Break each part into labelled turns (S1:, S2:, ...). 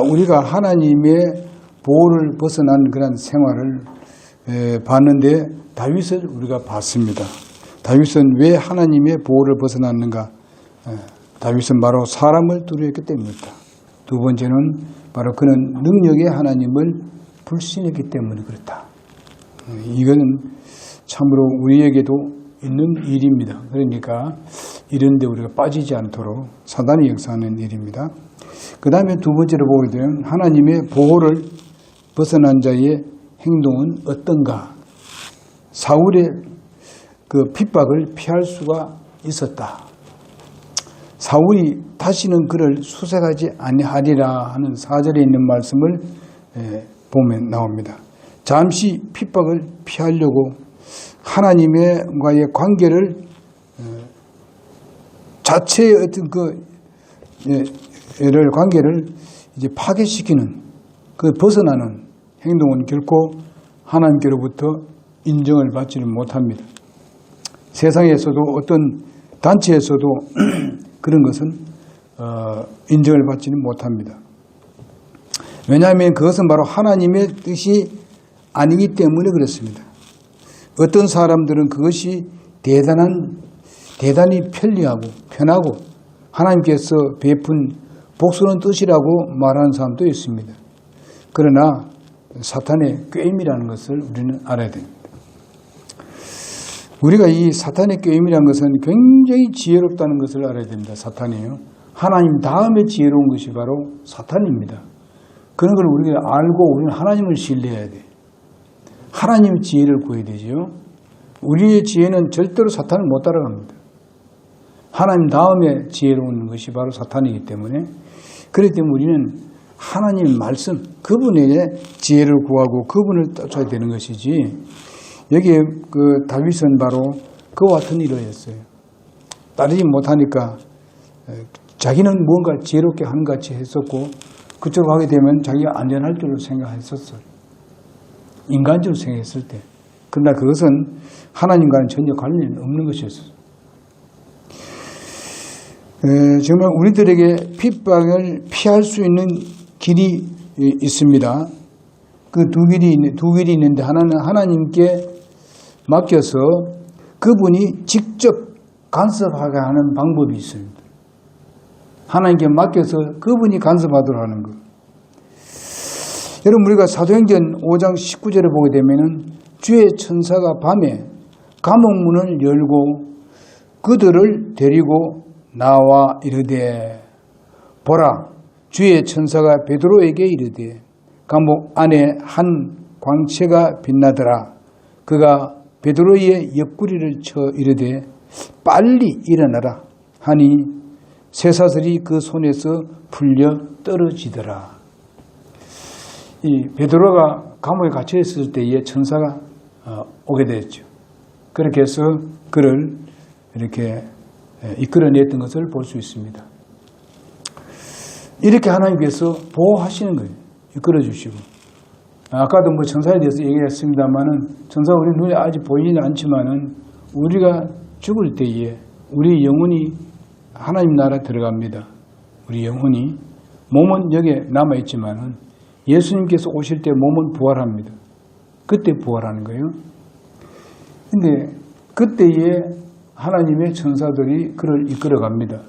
S1: 우리가 하나님의 보호를 벗어난 그런 생활을 봤는데 다윗을 우리가 봤습니다. 다윗은 왜 하나님의 보호를 벗어났는가? 다윗은 바로 사람을 두려워했기 때문이다. 두 번째는 바로 그는 능력의 하나님을 불신했기 때문에 그렇다. 이거는 참으로 우리에게도 있는 일입니다. 그러니까 이런 데 우리가 빠지지 않도록 사단이 역사하는 일입니다. 그 다음에 두 번째로 보게 되면 하나님의 보호를 벗어난 자의 행동은 어떤가? 사울의 그 핍박을 피할 수가 있었다. 사울이 다시는 그를 수색하지 아니하리라 하는 4절에 있는 말씀을 보면 나옵니다. 잠시 핍박을 피하려고 하나님과의 관계를 자체의 어떤 관계를 이제 파괴시키는 그 벗어나는 행동은 결코 하나님께로부터 인정을 받지는 못합니다. 세상에서도 어떤 단체에서도 그런 것은 인정을 받지는 못합니다. 왜냐하면 그것은 바로 하나님의 뜻이 아니기 때문에 그렇습니다. 어떤 사람들은 그것이 대단히 편리하고 편하고 하나님께서 베푼 복수는 뜻이라고 말하는 사람도 있습니다. 그러나 사탄의 꾀임이라는 것을 우리는 알아야 됩니다. 우리가 이 사탄의 꾀임이라는 것은 굉장히 지혜롭다는 것을 알아야 됩니다. 사탄이요. 하나님 다음에 지혜로운 것이 바로 사탄입니다. 그런 걸 우리가 알고 우리는 하나님을 신뢰해야 돼. 하나님의 지혜를 구해야 되지요. 우리의 지혜는 절대로 사탄을 못 따라갑니다. 하나님 다음에 지혜로운 것이 바로 사탄이기 때문에 그렇기 때문에 우리는 하나님 말씀, 그분의 지혜를 구하고 그분을 쫓아야 되는 것이지 여기에 그 다윗은 바로 그와 같은 일을 했어요. 따르지 못하니까 자기는 뭔가 지혜롭게 하는 것 같이 했었고 그쪽으로 가게 되면 자기가 안전할 줄로 생각했었어요. 인간적으로 생각했을 때. 그러나 그것은 하나님과는 전혀 관련이 없는 것이었어요. 정말 우리들에게 핍박을 피할 수 있는 길이 있습니다. 그 두 길이 있는데 하나는 하나님께 맡겨서 그분이 직접 간섭하게 하는 방법이 있습니다. 하나님께 맡겨서 그분이 간섭하도록 하는 것. 여러분 우리가 사도행전 5장 19절에 보게 되면은 주의 천사가 밤에 감옥문을 열고 그들을 데리고 나와 이르되 보라 주의 천사가 베드로에게 이르되 감옥 안에 한 광채가 빛나더라. 그가 베드로의 옆구리를 쳐 이르되 빨리 일어나라 하니 쇠사슬이 그 손에서 풀려 떨어지더라. 이 베드로가 감옥에 갇혀 있을 때에 천사가 오게 되었죠. 그렇게 해서 그를 이렇게 이끌어냈던 것을 볼 수 있습니다. 이렇게 하나님께서 보호하시는 거예요. 이끌어 주시고. 아까도 뭐 천사에 대해서 얘기했습니다만은 천사 우리 눈에 아직 보이지는 않지만은 우리가 죽을 때에 우리 영혼이 하나님 나라 들어갑니다. 우리 영혼이 몸은 여기에 남아 있지만은 예수님께서 오실 때 몸은 부활합니다. 그때 부활하는 거예요. 근데 그때에 하나님의 천사들이 그를 이끌어 갑니다.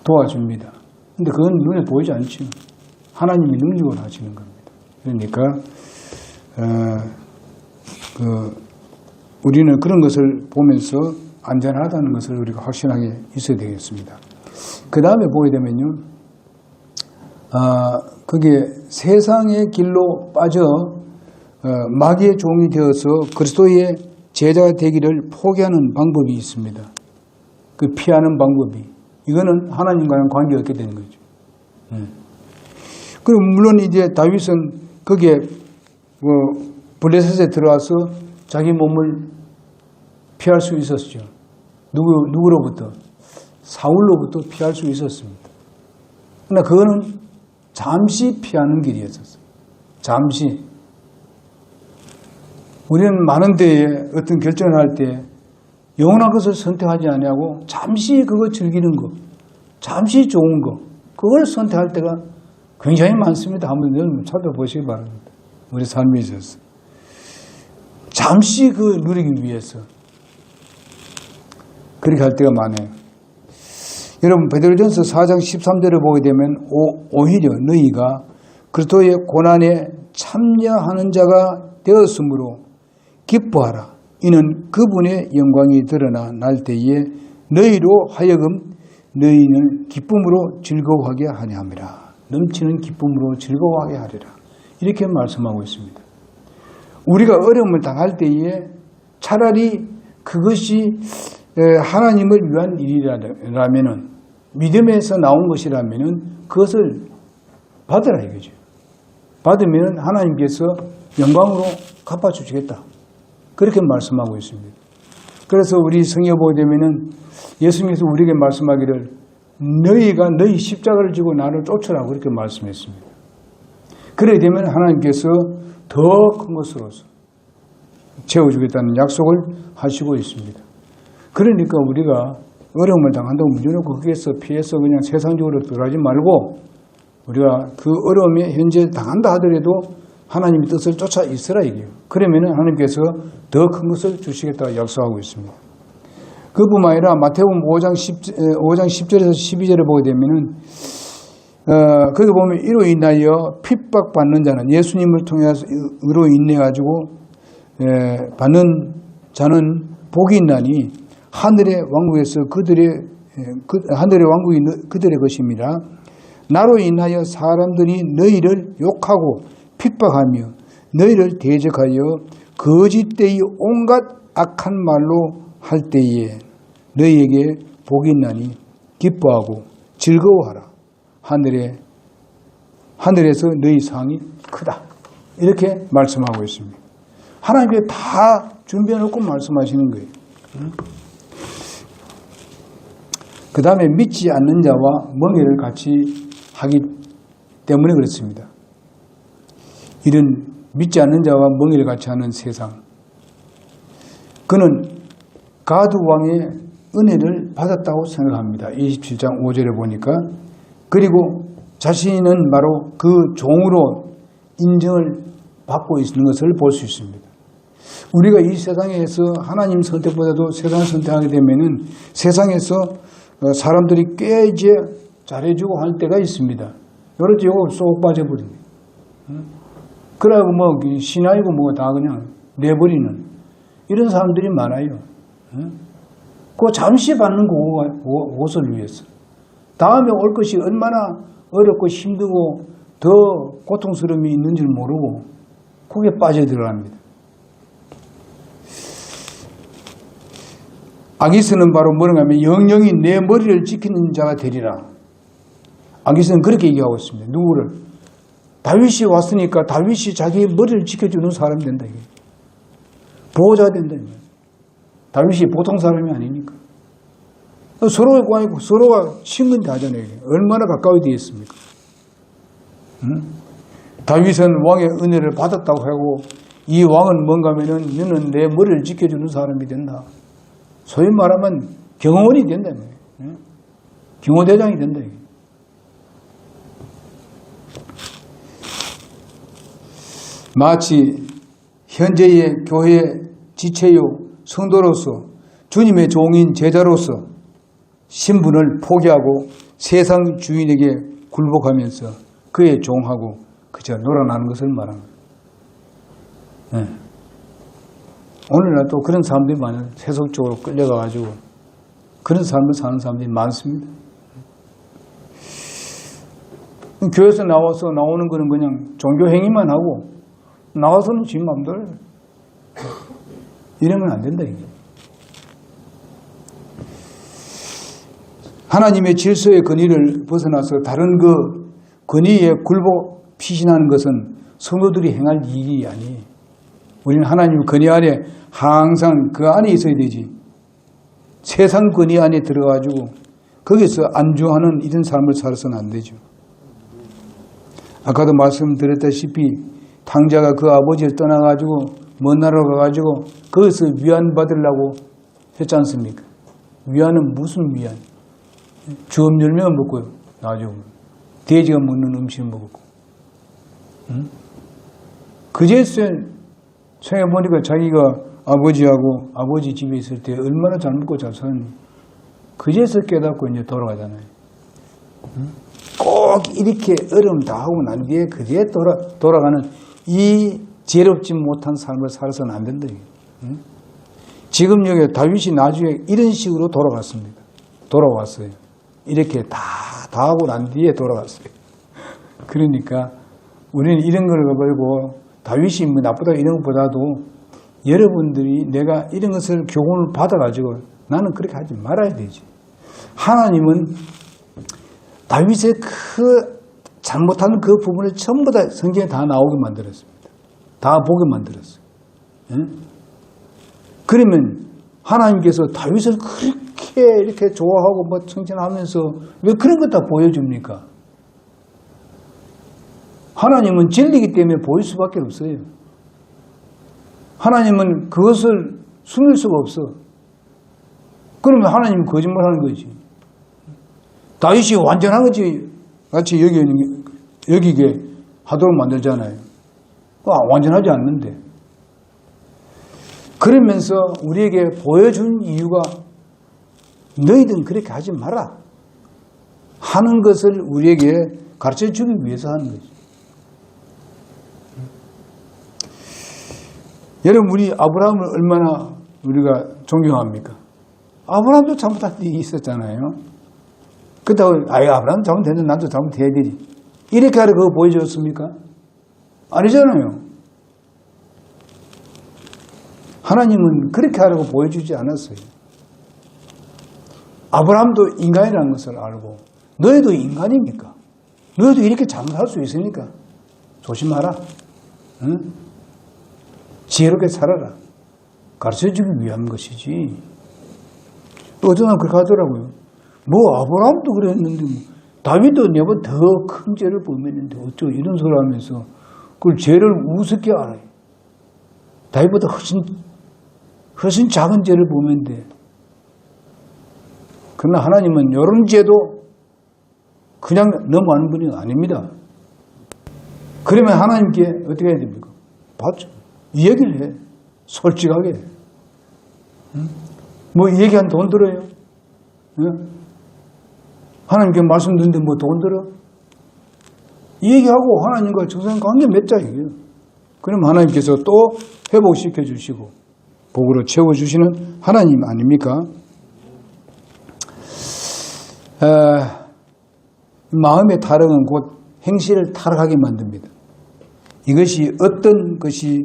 S1: 도와줍니다. 근데 그건 눈에 보이지 않죠. 하나님이 능력을 하시는 겁니다. 그러니까 우리는 그런 것을 보면서 안전하다는 것을 우리가 확신하게 있어야 되겠습니다. 그 다음에 보게 되면요. 그게 세상의 길로 빠져 마귀의 종이 되어서 그리스도의 제자가 되기를 포기하는 방법이 있습니다. 그 피하는 방법이. 이거는 하나님과는 관계가 없게 되는 거죠. 그리고 물론 이제 다윗은 거기에 블레셋에 들어와서 자기 몸을 피할 수 있었죠. 누구로부터? 사울로부터 피할 수 있었습니다. 그러나 그거는 잠시 피하는 길이었었어요. 잠시. 우리는 많은 데에 어떤 결정을 할 때 영원한 것을 선택하지 아니하고 잠시 그거 즐기는 거, 잠시 좋은 거, 그걸 선택할 때가 굉장히 많습니다. 한번 여러분 살펴보시기 바랍니다. 우리 삶에 있어서. 잠시 그 누리기 위해서 그렇게 할 때가 많아요. 여러분 베드로전서 4장 13절을 보게 되면 오히려 너희가 그리스도의 고난에 참여하는 자가 되었으므로 기뻐하라. 이는 그분의 영광이 드러나 날 때에 너희로 하여금 너희는 기쁨으로 즐거워하게 하려 함이라. 넘치는 기쁨으로 즐거워하게 하리라. 이렇게 말씀하고 있습니다. 우리가 어려움을 당할 때에 차라리 그것이 하나님을 위한 일이라면, 믿음에서 나온 것이라면 그것을 받으라 이거죠. 받으면 하나님께서 영광으로 갚아주시겠다. 그렇게 말씀하고 있습니다. 그래서 우리 성경에 보게 되면은 예수님께서 우리에게 말씀하기를 너희가 너희 십자가를 지고 나를 쫓으라 그렇게 말씀했습니다. 그래 되면 하나님께서 더 큰 것으로서 채워주겠다는 약속을 하시고 있습니다. 그러니까 우리가 어려움을 당한다고 문제놓고 거기에서 피해서 그냥 세상적으로 들어가지 말고 우리가 그 어려움에 현재 당한다 하더라도 하나님의 뜻을 쫓아 있으라 이게요. 그러면 하나님께서 더 큰 것을 주시겠다고 약속하고 있습니다. 그뿐만 아니라 마태복음 5장 10절에서 12절을 보게 되면은 거기 보면 이로 인하여 핍박받는 자는 예수님을 통해서 의로 인해 가지고 받는 자는 복이 있나니 하늘의 왕국에서 하늘의 왕국이 그들의 것입니다. 나로 인하여 사람들이 너희를 욕하고 핍박하며 너희를 대적하여 거짓되이 온갖 악한 말로 할 때에 너희에게 복이 있나니 기뻐하고 즐거워하라. 하늘에서 너희 상이 크다. 이렇게 말씀하고 있습니다. 하나님께 다 준비해 놓고 말씀하시는 거예요. 그 다음에 믿지 않는 자와 멍해를 같이 하기 때문에 그렇습니다. 이런 믿지 않는 자와 멍해를 같이 하는 세상. 그는 가드 왕의 은혜를 받았다고 생각합니다. 27장 5절에 보니까. 그리고 자신은 바로 그 종으로 인정을 받고 있는 것을 볼 수 있습니다. 우리가 이 세상에서 하나님 선택보다도 세상을 선택하게 되면은 세상에서 사람들이 꽤 이제 잘해주고 할 때가 있습니다. 그렇지, 이거 쏙 빠져버립니다. 그러고 뭐 신하이고 뭐 다 그냥 내버리는 이런 사람들이 많아요. 그 잠시 받는 그것을 위해서 다음에 올 것이 얼마나 어렵고 힘들고 더 고통스러움이 있는 줄 모르고 거기에 빠져들어갑니다. 아기스는 바로 뭐라고 하면 영영이 내 머리를 지키는 자가 되리라. 아기스는 그렇게 얘기하고 있습니다. 누구를? 다윗이 왔으니까 다윗이 자기의 머리를 지켜주는 사람이 된다. 이게. 보호자가 된다. 이게. 다윗이 보통 사람이 아니니까. 서로의 관계고 서로가 친근대 하잖아요. 얼마나 가까이 되어 있습니까? 다윗은 왕의 은혜를 받았다고 하고 이 왕은 뭔가 하면은 너는 내 머리를 지켜주는 사람이 된다. 소위 말하면 경호원이 된다. 경호대장이 된다. 마치 현재의 교회의 지체요 성도로서 주님의 종인 제자로서 신분을 포기하고 세상 주인에게 굴복하면서 그의 종하고 그저 놀아나는 것을 말합니다. 네. 오늘날 또 그런 사람들이 많아요. 세속적으로 끌려가가지고 그런 삶을 사는 사람들이 많습니다. 교회에서 나오는 거는 그냥 종교 행위만 하고 나와서는 지 맘대로 이러면 안 된다. 이게. 하나님의 질서의 권위를 벗어나서 다른 그 권위에 굴복 피신하는 것은 성도들이 행할 일이 아니에요. 우리는 하나님의 권위 아래 항상 그 안에 있어야 되지. 세상 권위 안에 들어가지고 거기서 안주하는 이런 삶을 살아서는 안 되죠. 아까도 말씀드렸다시피 탕자가 그 아버지를 떠나가지고 먼 나라로 가가지고 거기서 위안받으려고 했지 않습니까? 위안은 무슨 위안? 주업 열매만 먹고 나중에 돼지가 먹는 음식을 먹었고. 응? 그제서야 생각해보니까 자기가 아버지하고 아버지 집에 있을 때 얼마나 잘 먹고 잘 살았니. 그제서 깨닫고 이제 돌아가잖아요. 응? 꼭 이렇게 어려움 다 하고 난 뒤에 그제 돌아가는 이 지혜롭지 못한 삶을 살아서는 안 된다. 응? 지금 여기 다윗이 나중에 이런 식으로 돌아갔습니다. 돌아왔어요. 이렇게 다 하고 난 뒤에 돌아갔어요. 그러니까 우리는 이런 걸 보고 다윗이 뭐 나쁘다 이런 것보다도 여러분들이 내가 이런 것을 교훈을 받아가지고 나는 그렇게 하지 말아야 되지. 하나님은 다윗의 그 잘못한 그 부분을 전부 다 성경에 다 나오게 만들었습니다. 다 보게 만들었어요. 응? 그러면 하나님께서 다윗을 그렇게 이렇게 좋아하고 뭐 칭찬하면서 왜 그런 것 다 보여줍니까? 하나님은 진리이기 때문에 보일 수밖에 없어요. 하나님은 그것을 숨길 수가 없어. 그러면 하나님은 거짓말하는 거지. 다윗이 완전한 거지 같이 여기게 하도록 만들잖아요. 완전하지 않는데. 그러면서 우리에게 보여준 이유가 너희들은 그렇게 하지 마라 하는 것을 우리에게 가르쳐주기 위해서 하는 거지. 여러분, 우리 아브라함을 얼마나 우리가 존경합니까? 아브라함도 잘못한 일이 있었잖아요. 그렇다고 아브라함 잘못했는데 나도 잘못해야 되지 이렇게 하려 그거 보여줬습니까? 아니잖아요. 하나님은 그렇게 하라고 보여주지 않았어요. 아브라함도 인간이라는 것을 알고 너희도 인간입니까? 너희도 이렇게 잘못할 수 있으니까 조심하라. 응? 지혜롭게 살아라. 가르쳐주기 위한 것이지. 또 어떤 사람 그렇게 하더라고요. 뭐 아브라함도 그랬는데 뭐 다윗도 내보다 더 큰 죄를 범했는데 어쩌고 이런 소리 하면서 그걸 죄를 우습게 알아요. 다윗보다 훨씬 작은 죄를 범했는데 그러나 하나님은 이런 죄도 그냥 넘어가는 분이 아닙니다. 그러면 하나님께 어떻게 해야 됩니까? 봤죠. 이야기를 해. 솔직하게. 응? 뭐 얘기한 돈 들어요? 응? 하나님께 말씀 듣는데 뭐 돈 들어? 이 얘기하고 하나님과 정상 관계 맺자 이게요. 그럼 하나님께서 또 회복시켜 주시고 복으로 채워주시는 하나님 아닙니까? 마음의 타락은 곧 행실을 타락하게 만듭니다. 이것이 어떤 것이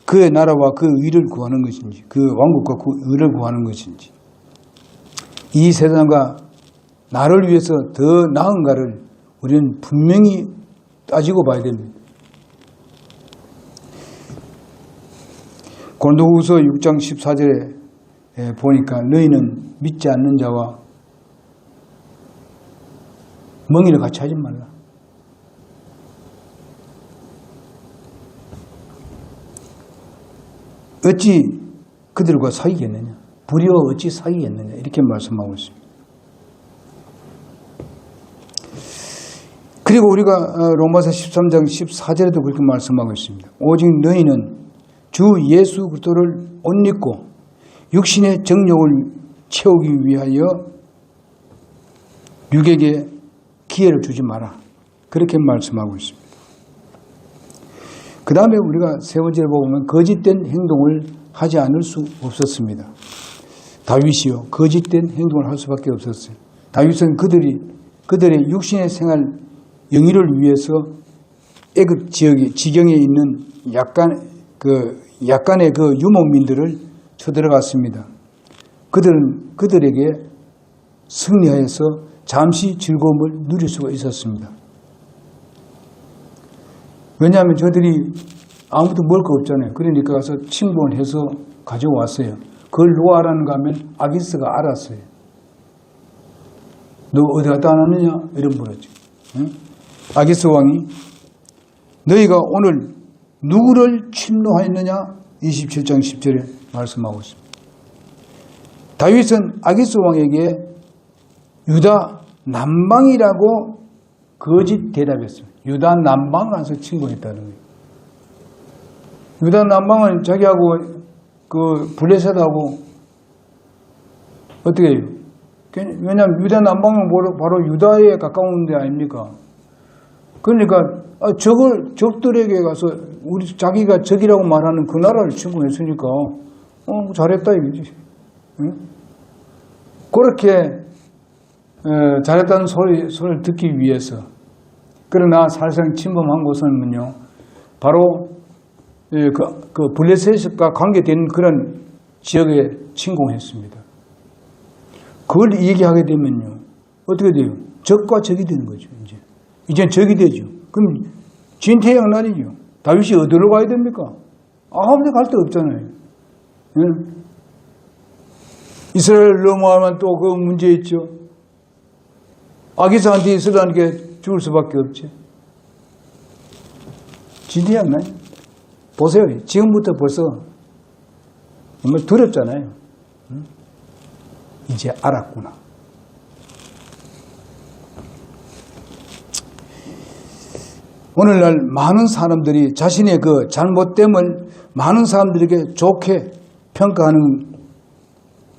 S1: 그의 나라와 그 의를 구하는 것인지, 그 왕국과 그 의를 구하는 것인지, 이 세상과 나를 위해서 더 나은가를 우리는 분명히 따지고 봐야 됩니다. 고린도후서 6장 14절에 보니까 너희는 믿지 않는 자와 멍이를 같이 하지 말라. 어찌 그들과 사귀겠느냐? 불의와 어찌 사귀겠느냐? 이렇게 말씀하고 있습니다. 그리고 우리가 로마서 13장 14절에도 그렇게 말씀하고 있습니다. 오직 너희는 주 예수 그리스도를 옷 입고 육신의 정욕을 채우기 위하여 육에게 기회를 주지 마라. 그렇게 말씀하고 있습니다. 그 다음에 우리가 세 번째로 보면 거짓된 행동을 하지 않을 수 없었습니다. 다윗이요. 거짓된 행동을 할 수밖에 없었어요. 다윗은 그들의 육신의 생활 영위를 위해서 애굽 지경에 있는 약간의 그 유목민들을 쳐들어갔습니다. 그들은 그들에게 승리하여서 잠시 즐거움을 누릴 수가 있었습니다. 왜냐하면 저들이 아무도 먹을 거 없잖아요. 그러니까 가서 침공을 해서 가져왔어요. 그걸 놓아라는 거 하면 아기스가 알았어요. 너 어디 갔다 왔느냐? 이런 물었죠. 응? 아기스 왕이 너희가 오늘 누구를 침노하였느냐? 27장 10절에 말씀하고 있습니다. 다윗은 아기스 왕에게 유다 남방이라고 거짓 대답했습니다. 유다 남방을 가서 침공했다는 거예요. 유다 남방은 자기하고 그 블레셋하고 어떻게 해요? 왜냐하면 유다 남방은 바로 유다에 가까운 데 아닙니까? 그러니까 적들에게 가서 자기가 적이라고 말하는 그 나라를 침공했으니까 잘했다 이거지. 응? 그렇게 잘했다는 소리를 듣기 위해서. 그러나 사실상 침범한 곳은요, 바로 그 블레셋과 관계된 그런 지역에 침공했습니다. 그걸 얘기하게 되면요, 어떻게 돼요? 적과 적이 되는 거죠. 이제 적이 되죠. 그럼 진퇴양난이죠. 다윗이 어디로 가야 됩니까? 아무 데 갈 데 없잖아요. 응? 이스라엘 넘어가면 또 그 문제 있죠. 아기스한테 이스라엘에게 죽을 수밖에 없지. 진퇴양난. 보세요. 지금부터 벌써 정말 두렵잖아요. 응? 이제 알았구나. 오늘날 많은 사람들이 자신의 그 잘못됨을 많은 사람들에게 좋게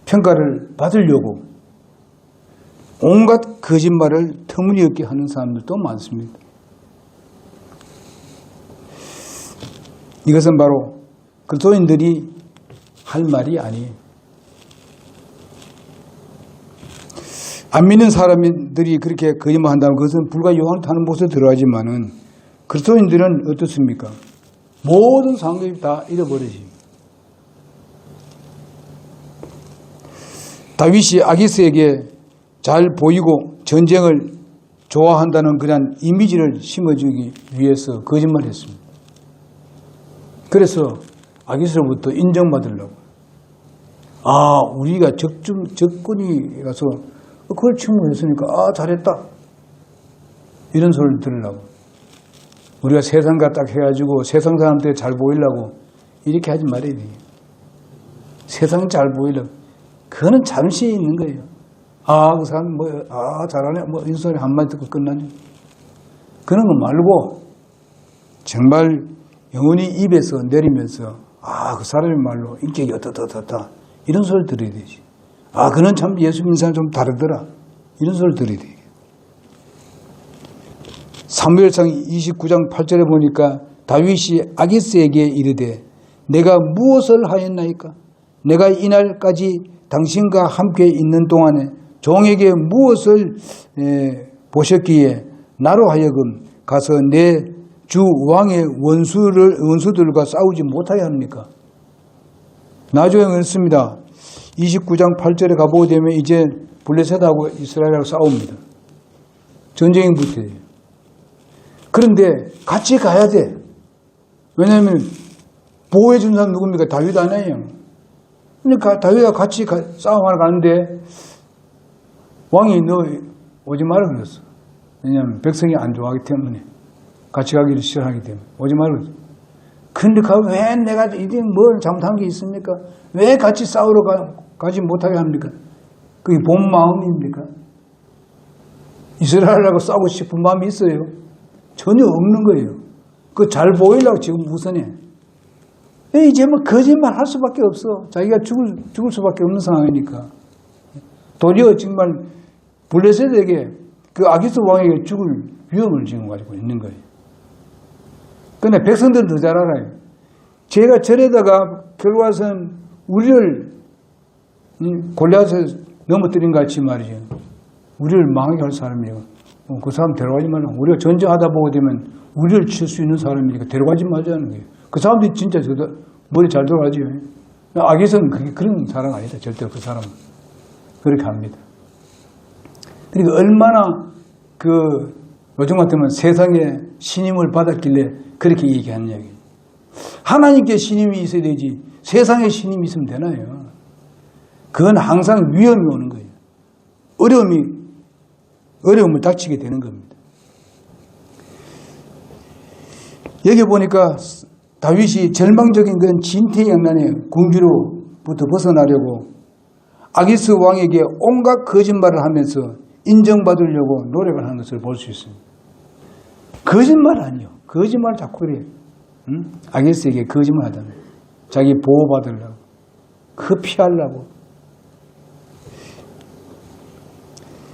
S1: 평가를 받으려고 온갖 거짓말을 터무니없게 하는 사람들도 많습니다. 이것은 바로 그리스도인들이 할 말이 아니에요. 안 믿는 사람들이 그렇게 거짓말한다면 그것은 불과 요한을 타는 곳에 들어가지만은 그리스도인들은 어떻습니까? 모든 상급이 다 잃어버리지. 다윗이 아기스에게 잘 보이고 전쟁을 좋아한다는 그런 이미지를 심어주기 위해서 거짓말했습니다. 그래서 아기스로부터 인정받으려고. 우리가 적군이 가서 그걸 침공했으니까 잘했다. 이런 소리를 들으려고. 우리가 세상과 딱 해가지고 세상 사람들이 잘 보이려고 이렇게 하지 말아야 돼요. 세상 잘 보이려고. 그거는 잠시 있는 거예요. 그 사람 잘하네. 이 소리 한마디 듣고 끝나네. 그런 거 말고 정말 영혼이 입에서 내리면서 그 사람의 말로 인격이 어떻다 이런 소리를 들어야 되지. 그는 참 예수 믿는 사람 좀 다르더라. 이런 소리를 들어야 돼요. 사무엘상 29장 8절에 보니까 다윗이 아기스에게 이르되 내가 무엇을 하였나이까? 내가 이날까지 당신과 함께 있는 동안에 종에게 무엇을 보셨기에 나로 하여금 가서 내 주 왕의 원수들과 싸우지 못하게 합니까? 나중에 그렇습니다. 29장 8절에 가보게 되면 이제 블레셋하고 이스라엘하고 싸웁니다. 전쟁이 붙어요. 그런데 같이 가야 돼. 왜냐하면 보호해 준 사람 누굽니까? 다윗 아니에요. 그러니까 다윗과 같이 싸움하러 가는데 왕이 너 오지 마라 그랬어. 왜냐하면 백성이 안 좋아하기 때문에 같이 가기를 싫어하기 때문에 오지 마라 그랬어. 근데 왜 내가 이게 뭘 잘못한 게 있습니까? 왜 같이 싸우러 가지 못하게 합니까? 그게 본 마음입니까? 이스라엘하고 싸우고 싶은 마음이 있어요? 전혀 없는 거예요. 그 잘 보이려고 지금 우선해. 이제 뭐 거짓말 할 수밖에 없어. 자기가 죽을 수밖에 없는 상황이니까. 도리어 정말 블레셋에게 그 아기스 왕에게 죽을 위험을 지금 가지고 있는 거예요. 그런데 백성들은 더 잘 알아요. 제가 절에다가 결과선 우리를 골리앗에 넘어뜨린 것 같이 말이죠. 우리를 망하게 할 사람이에요. 그 사람 데려가지 말라고. 우리가 전쟁하다 보게 되면 우리를 칠 수 있는 사람이니까 데려가지 말자는 거예요. 그 사람들이 진짜 머리 잘 돌아가지. 아기서는 그런 사람 아니다. 절대로 그 사람은. 그렇게 합니다. 그러니까 얼마나 요즘 같으면 세상에 신임을 받았길래 그렇게 얘기하는 이야기. 하나님께 신임이 있어야 되지. 세상에 신임이 있으면 되나요? 그건 항상 위험이 오는 거예요. 어려움을 닥치게 되는 겁니다. 여기 보니까 다윗이 절망적인 건 진퇴양난의 궁지로부터 벗어나려고 아기스 왕에게 온갖 거짓말을 하면서 인정받으려고 노력을 하는 것을 볼 수 있습니다. 거짓말 아니요. 거짓말 자꾸 그래. 응? 아기스에게 거짓말 하잖아요. 자기 보호받으려고. 그 피하려고.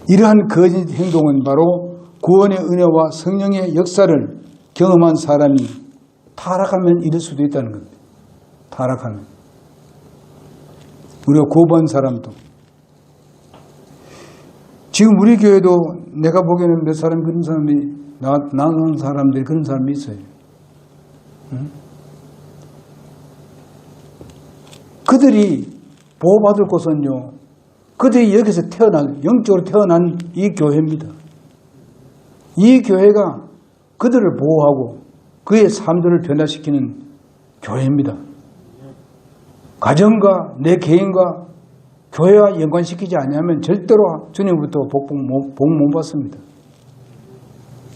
S1: 이러한 거짓 행동은 바로 구원의 은혜와 성령의 역사를 경험한 사람이 타락하면 이럴 수도 있다는 겁니다. 타락하면. 우리가 구원 사람도. 지금 우리 교회도 내가 보기에는 몇 사람 그런 사람이 나눈 사람들이 그런 사람이 있어요. 응? 그들이 보호받을 곳은요. 그들이 여기서 영적으로 태어난 이 교회입니다. 이 교회가 그들을 보호하고 그의 삶들을 변화시키는 교회입니다. 가정과 내 개인과 교회와 연관시키지 않으면 절대로 주님부터 복 못 받습니다.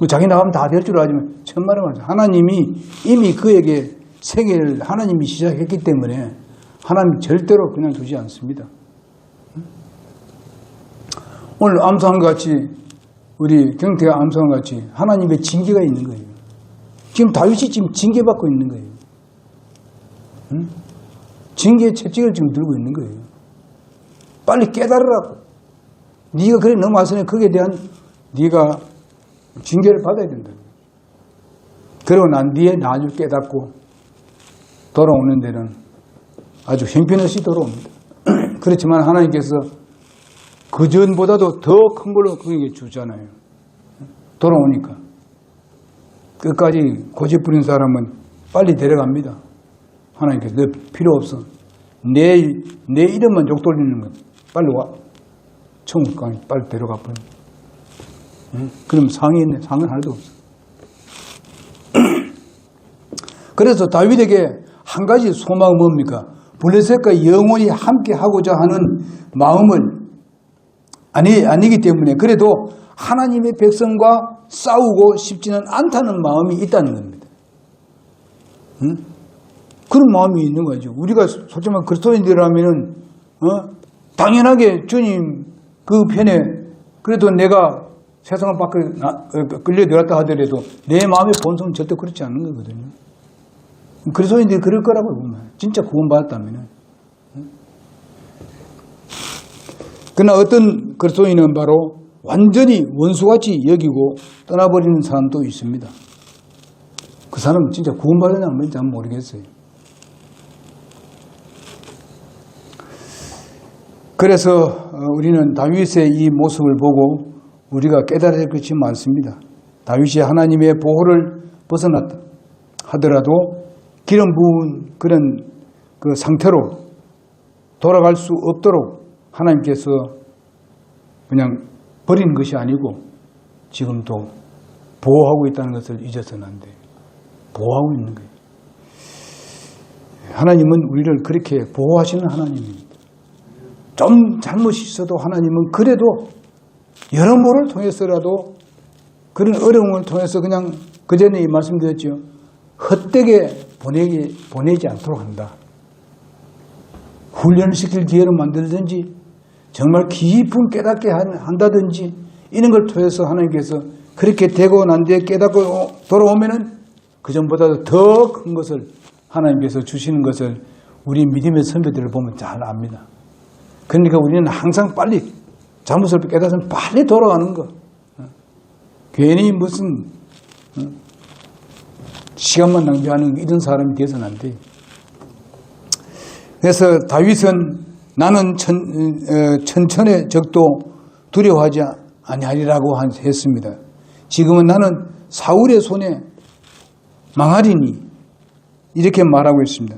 S1: 자기 나가면 다 될 줄 알지만 천만에 말이죠. 하나님이 이미 그에게 생애를 하나님이 시작했기 때문에 하나님 절대로 그냥 두지 않습니다. 오늘 암송같이 우리 경태가 암송같이 하나님의 징계가 있는 거예요. 지금 다윗이 지금 징계받고 있는 거예요. 응? 징계의 채찍을 지금 들고 있는 거예요. 빨리 깨달으라고. 네가 그래 넘어왔으니 거기에 대한 네가 징계를 받아야 된다. 그러고 난 뒤에 나중에 깨닫고 돌아오는 데는 아주 형편없이 돌아옵니다. 그렇지만 하나님께서 그 전보다도 더 큰 걸로 그에게 주잖아요. 돌아오니까. 끝까지 고집 부린 사람은 빨리 데려갑니다. 하나님께서 너 필요 없어. 내 이름만 욕 돌리는 것 빨리 와. 천국까지 빨리 데려가 버려. 그럼 상은 하나도 없어. 그래서 다윗에게 한 가지 소망은 뭡니까? 블레셋과 영원히 함께 하고자 하는 마음을 아니기 때문에 그래도 하나님의 백성과 싸우고 싶지는 않다는 마음이 있다는 겁니다. 응? 그런 마음이 있는 거죠. 우리가 솔직히 말해 그리스도인들이라면은 당연하게 주님 그 편에 그래도 내가 세상을 밖에 끌려 들었다 하더라도 내 마음의 본성은 절대 그렇지 않은 거거든요. 그리스도인들이 그럴 거라고 보면 진짜 구원받았다면은. 그러나 어떤 그리스도인은 바로 완전히 원수같이 여기고 떠나버리는 사람도 있습니다. 그 사람은 진짜 구원받았나 안 받았는지 모르겠어요. 그래서 우리는 다윗의 이 모습을 보고 우리가 깨달아야 될 것이 많습니다. 다윗이 하나님의 보호를 벗어났다 하더라도 기름 부은 그런 그 상태로 돌아갈 수 없도록 하나님께서 그냥 버리는 것이 아니고 지금도 보호하고 있다는 것을 잊어서는 안 돼요. 보호하고 있는 거예요. 하나님은 우리를 그렇게 보호하시는 하나님입니다. 좀 잘못이 있어도 하나님은 그래도 여러모를 통해서라도 그런 어려움을 통해서 그냥 그전에 말씀드렸죠. 헛되게 보내지 않도록 한다. 훈련을 시킬 기회를 만들든지 정말 깊은 깨닫게 한다든지 이런 걸 통해서 하나님께서 그렇게 되고 난 뒤에 깨닫고 돌아오면은 그전보다도 더 큰 것을 하나님께서 주시는 것을 우리 믿음의 선배들을 보면 잘 압니다. 그러니까 우리는 항상 빨리 잘못을 깨닫으면 빨리 돌아가는 거. 괜히 무슨 시간만 낭비하는 이런 사람이 되어서는 안 돼요. 그래서 다윗은 나는 천천의 적도 두려워하지 아니하리라고 했습니다. 지금은 나는 사울의 손에 망하리니 이렇게 말하고 있습니다.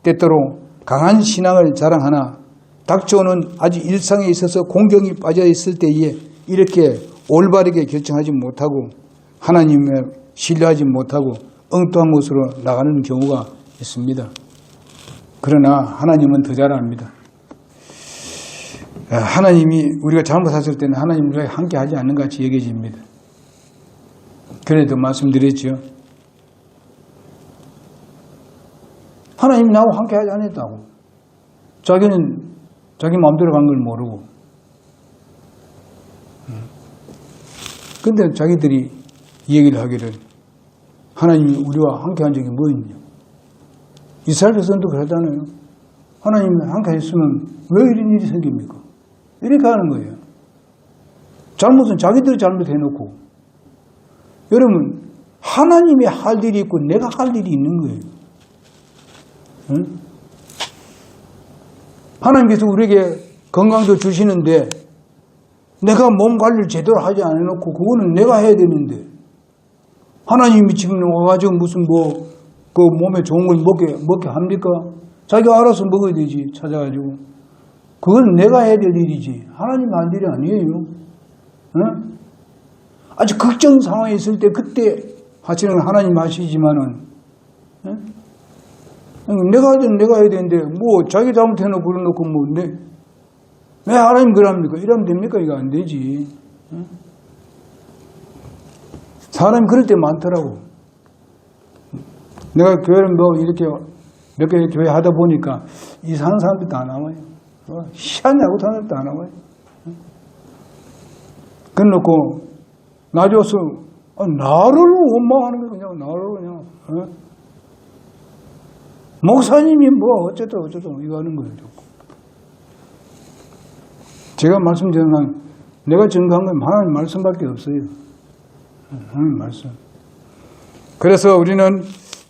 S1: 때때로 강한 신앙을 자랑하나 닥쳐오는 아주 일상에 있어서 공경이 빠져 있을 때에 이렇게 올바르게 결정하지 못하고 하나님을 신뢰하지 못하고 엉뚱한 곳으로 나가는 경우가 있습니다. 그러나 하나님은 더 잘 압니다. 하나님이 우리가 잘못했을 때는 하나님 우리가 함께 하지 않는 것 같이 여겨집니다. 그래도 말씀드렸죠. 하나님이 나하고 함께 하지 않았다고. 자기는 자기 마음대로 간 걸 모르고. 근데 자기들이 이 얘기를 하기를 하나님이 우리와 함께 한 적이 뭐 있냐. 이스라엘 백성도 그러잖아요. 하나님이 함께 했으면 왜 이런 일이 생깁니까? 이렇게 하는 거예요. 잘못은 자기들이 잘못해놓고. 여러분, 하나님이 할 일이 있고 내가 할 일이 있는 거예요. 응? 하나님께서 우리에게 건강도 주시는데 내가 몸 관리를 제대로 하지 않아놓고 그거는 내가 해야 되는데 하나님이 지금 와가지고 무슨 그 몸에 좋은 걸 먹게 합니까? 자기가 알아서 먹어야 되지, 찾아가지고. 그건 내가 해야 될 일이지. 하나님 할 일이 아니에요. 응? 아주 극정 상황에 있을 때 그때 하시는 하나님 하시지만은, 응? 내가 할 때는 내가 해야 되는데, 뭐, 자기 잘못해놓고 그러놓고 뭐, 왜 하나님 그럽니까? 이러면 됩니까? 이거 안 되지. 응? 사람이 그럴 때 많더라고. 내가 교회를 이렇게 몇 개 교회 하다 보니까 이상한 사람들 다 나와요. 희한하고 사람들 다 나와요. 그래놓고, 나줘서, 나를 원망하는 거야, 그냥, 나를 그냥. 목사님이 뭐, 어쩌고 이거 하는 거예요. 제가 말씀드린 건, 내가 증거한 건 하나님 말씀밖에 없어요. 하나님 말씀. 그래서 우리는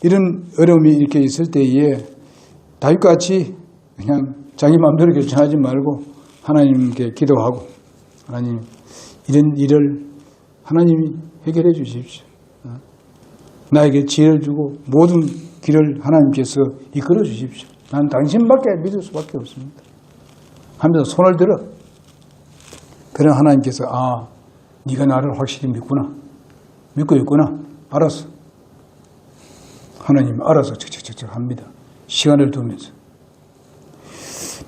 S1: 이런 어려움이 이렇게 있을 때에 다윗같이 그냥 자기 마음대로 결정하지 말고 하나님께 기도하고 하나님 이런 일을 하나님이 해결해 주십시오. 나에게 지혜를 주고 모든 길을 하나님께서 이끌어 주십시오. 난 당신밖에 믿을 수밖에 없습니다. 하면서 손을 들어. 그런 하나님께서 네가 나를 확실히 믿구나. 믿고 있구나. 알았어. 하나님 알아서 척척척척 합니다. 시간을 두면서.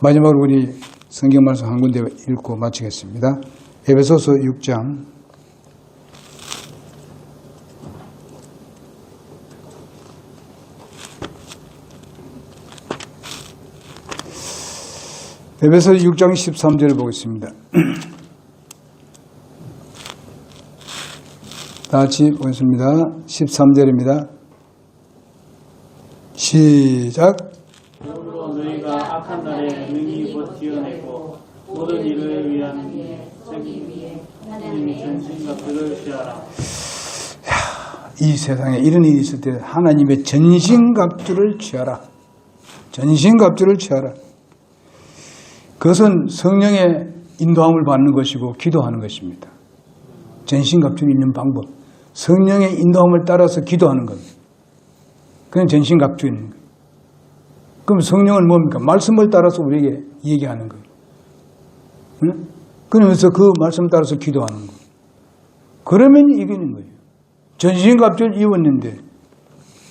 S1: 마지막으로 우리 성경 말씀 한 군데 읽고 마치겠습니다. 에베소서 6장 에베소서 6장 13절을 보겠습니다. 다 같이 보겠습니다. 13절입니다. 시작.
S2: 그러므로 너희가 악한 날에 능히 버티어내고 모든 일을 위한 서기 위해 하나님의 전신갑주를 취하라.
S1: 이 세상에 이런 일이 있을 때 하나님의 전신갑주를 취하라. 전신갑주를 취하라. 그것은 성령의 인도함을 받는 것이고 기도하는 것입니다. 전신갑주를 입는 방법. 성령의 인도함을 따라서 기도하는 겁니다. 그건 전신갑주인 거예요. 그럼 성령은 뭡니까? 말씀을 따라서 우리에게 얘기하는 거예요. 응? 그러면서 그 말씀 따라서 기도하는 거예요. 그러면 이기는 거예요. 전신갑주를 입었는데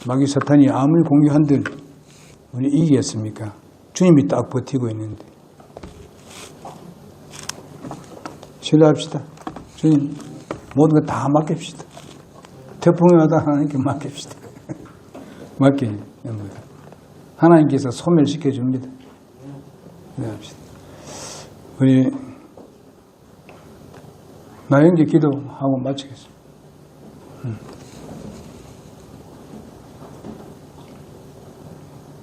S1: 마귀 사탄이 아무리 공격한들 우리 이기겠습니까? 주님이 딱 버티고 있는데. 신뢰합시다. 주님 모든 거 다 맡깁시다. 태풍이 와도 하나님께 맡깁시다. 맡겨요. 하나님께서 소멸시켜 줍니다. 신뢰합시다. 우리 나영기 기도하고 마치겠습니다.